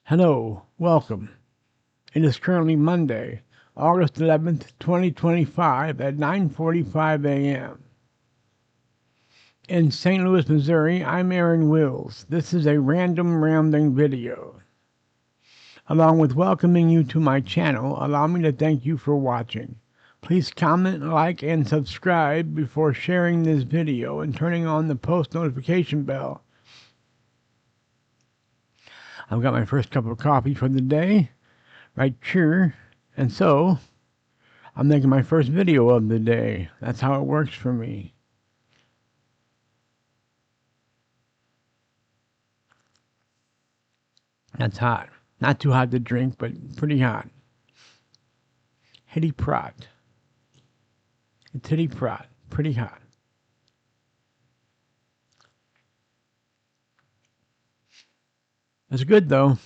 Hello, welcome. It is currently Monday, August 11th, 2025 at 9:45 a.m. In St. Louis, Missouri, I'm Aaron Wills. This is a random rambling video. Along with welcoming you to my channel, allow me to thank you for watching. Please comment, like, and subscribe before sharing this video and turning on the post notification bell. I've got my first cup of coffee for the day, right here, and so I'm making my first video of the day. That's how it works for me. That's hot. Not too hot to drink, but pretty hot. Hitty Prot. It's Hitty Prot. Pretty hot. It's good though.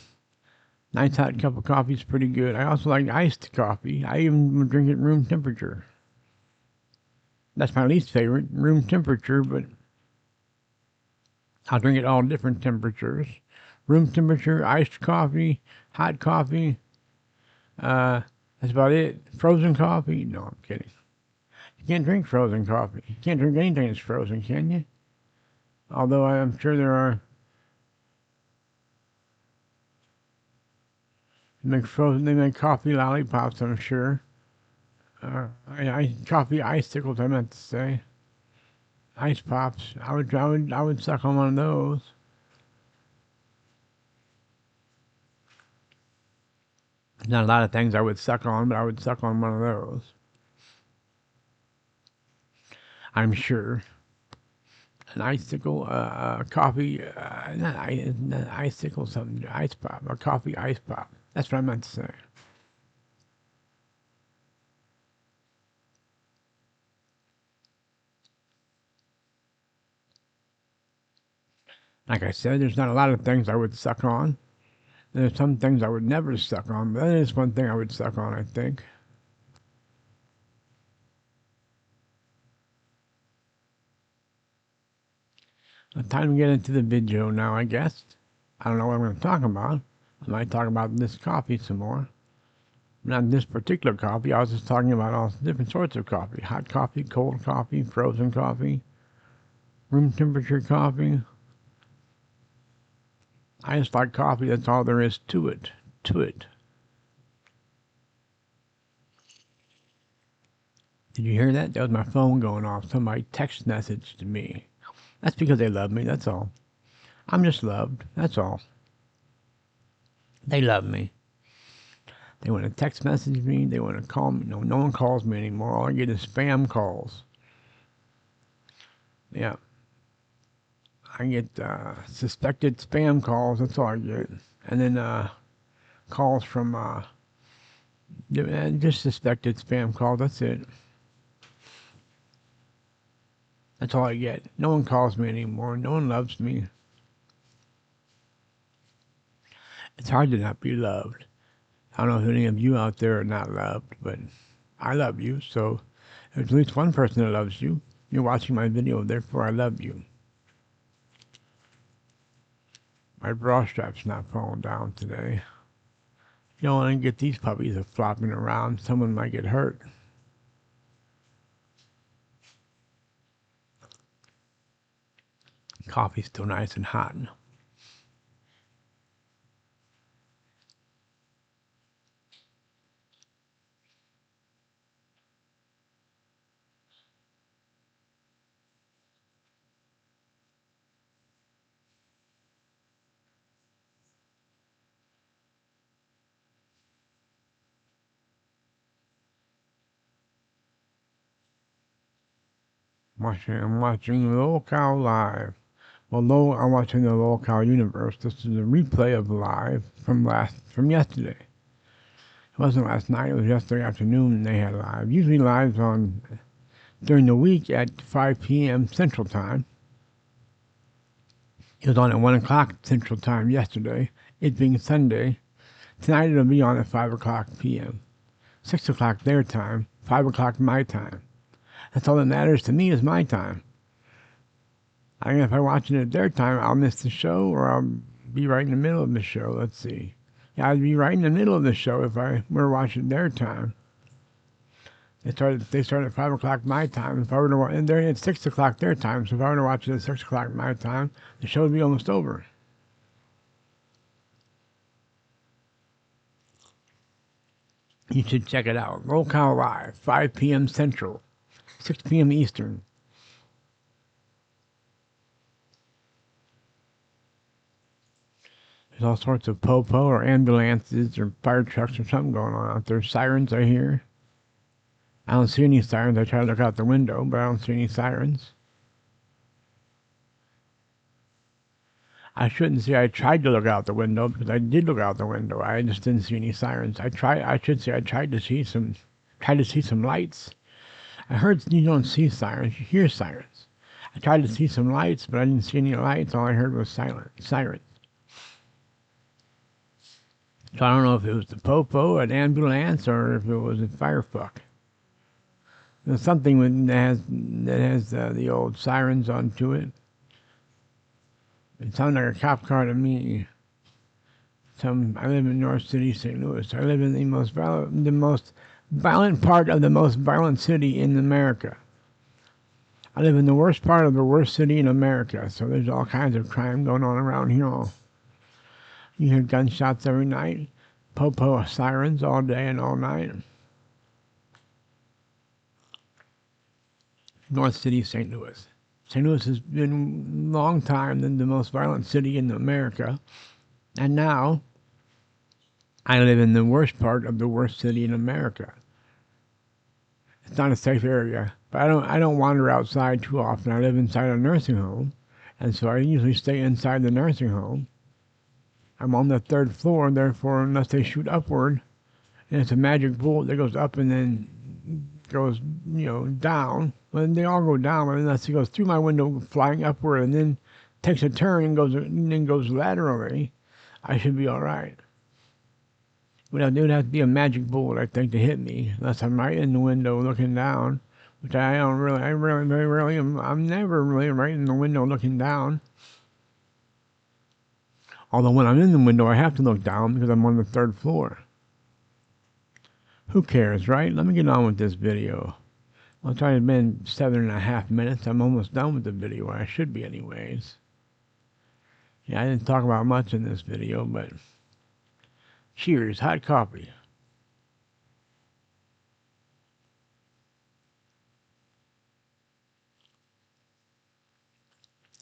Nice hot cup of coffee is pretty good. I also like iced coffee. I even drink it room temperature. That's my least favorite, room temperature, but I'll drink it all different temperatures. Room temperature, iced coffee, hot coffee. That's about it. Frozen coffee? No, I'm kidding. You can't drink frozen coffee. You can't drink anything that's frozen, can you? Although I'm sure there are. They make coffee lollipops, I'm sure. Coffee icicles, I meant to say. Ice pops. I would suck on one of those. Not a lot of things I would suck on, but I would suck on one of those. I'm sure. An icicle, coffee, not icicle, something, ice pop, a coffee ice pop. That's what I meant to say. Like I said, there's not a lot of things I would suck on. There's some things I would never suck on, but that is one thing I would suck on, I think. Time to get into the video now, I guess. I don't know what I'm going to talk about. I might talk about this coffee some more. Not this particular coffee. I was just talking about all different sorts of coffee. Hot coffee, cold coffee, frozen coffee, room temperature coffee. I just like coffee. That's all there is to it. Did you hear that? That was my phone going off. Somebody text messaged me. That's because they love me. That's all. I'm just loved. That's all. They love me. They want to text message me. They want to call me. No one calls me anymore. All I get is spam calls. Yeah. I get suspected spam calls. That's all I get. And then calls from just suspected spam calls. That's it. That's all I get. No one calls me anymore. No one loves me. It's hard to not be loved. I don't know if any of you out there are not loved, but I love you. So there's at least one person that loves you. You're watching my video, therefore I love you. My bra strap's not falling down today. You don't want to get these puppies flopping around. Someone might get hurt. Coffee's still nice and hot. I'm watching Lol Live. Although I'm watching the Lol Universe, this is a replay of Live from yesterday. It wasn't last night, it was yesterday afternoon they had Live. Usually Live's on during the week at 5 p.m. Central Time. It was on at 1 o'clock Central Time yesterday, it being Sunday. Tonight it'll be on at 5 o'clock p.m. 6 o'clock their time, 5 o'clock my time. That's all that matters to me is my time. I mean, if I watch it at their time, I'll miss the show or I'll be right in the middle of the show. Let's see. Yeah, I'd be right in the middle of the show if I were watching their time. They start at 5 o'clock my time. If I were to watch, and they're at 6 o'clock their time, so if I were to watch it at 6 o'clock my time, the show would be almost over. You should check it out. Roll Call Live, 5 p.m. Central, 6 p.m. Eastern. There's all sorts of po-po or ambulances or fire trucks or something going on out there. Sirens I hear. I don't see any sirens. I try to look out the window, but I don't see any sirens. I shouldn't say I tried to look out the window because I did look out the window. I just didn't see any sirens. I should say I tried to see some lights. I heard you don't see sirens, you hear sirens. I tried to see some lights, but I didn't see any lights. All I heard was sirens. So I don't know if it was the popo, an ambulance, or if it was a firefuck. There's something that has the old sirens onto it. It sounded like a cop car to me. I live in North City, St. Louis. I live in the most violent part of the most violent city in America. I live in the worst part of the worst city in America, so there's all kinds of crime going on around here. You hear gunshots every night, popo sirens all day and all night. North City, St. Louis. St. Louis has been a long time the most violent city in America, and now I live in the worst part of the worst city in America. It's not a safe area, but I don't wander outside too often. I live inside a nursing home, and so I usually stay inside the nursing home. I'm on the 3rd floor, therefore, unless they shoot upward, and it's a magic bullet that goes up and then goes, down. Well, they all go down, but unless it goes through my window, flying upward, and then takes a turn and then goes laterally, I should be all right. But it would have to be a magic bullet, I think, to hit me, unless I'm right in the window looking down, which I very rarely am. I'm never really right in the window looking down. Although when I'm in the window, I have to look down because I'm on the 3rd floor. Who cares, right? Let me get on with this video. I'll try to spend 7.5 minutes. I'm almost done with the video. I should be anyways. Yeah, I didn't talk about much in this video, but cheers, hot coffee.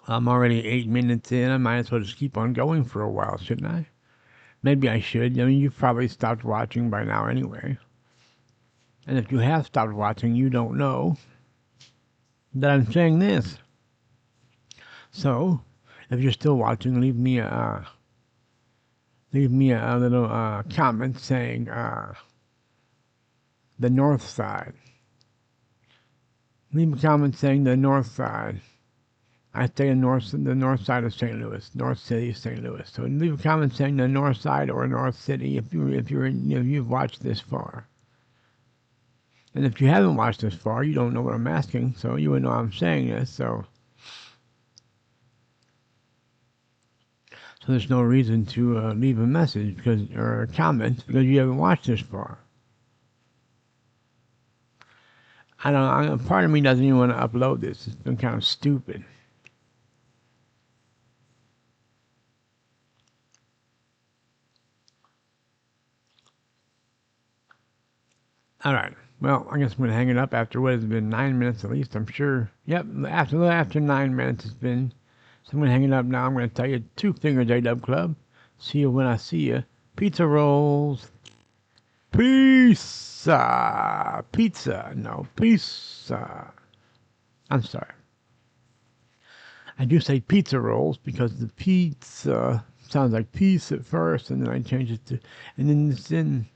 I'm already 8 minutes in. I might as well just keep on going for a while, shouldn't I? Maybe I should. I mean, you've probably stopped watching by now anyway. And if you have stopped watching, you don't know that I'm saying this. So, if you're still watching, leave me a little comment saying the north side. Leave a comment saying the north side. I stay in the north side of St. Louis, North City, St. Louis. So leave a comment saying the north side or North City if you've watched this far. And if you haven't watched this far, you don't know what I'm asking, so you wouldn't know I'm saying this. So there's no reason to leave a message or a comment because you haven't watched this far. Part of me doesn't even want to upload this. It's been kind of stupid. All right. Well, I guess I'm going to hang it up after what has been 9 minutes at least, I'm sure. Yep, after 9 minutes it's been. So I'm going to hang it up now. I'm going to tell you 2 Fingers A-Dub Club. See you when I see you. Pizza rolls. Pizza. Pizza. No, pizza. I'm sorry. I do say pizza rolls because the pizza sounds like peace at first, and then I change it to, and then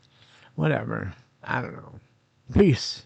whatever. I don't know. Peace.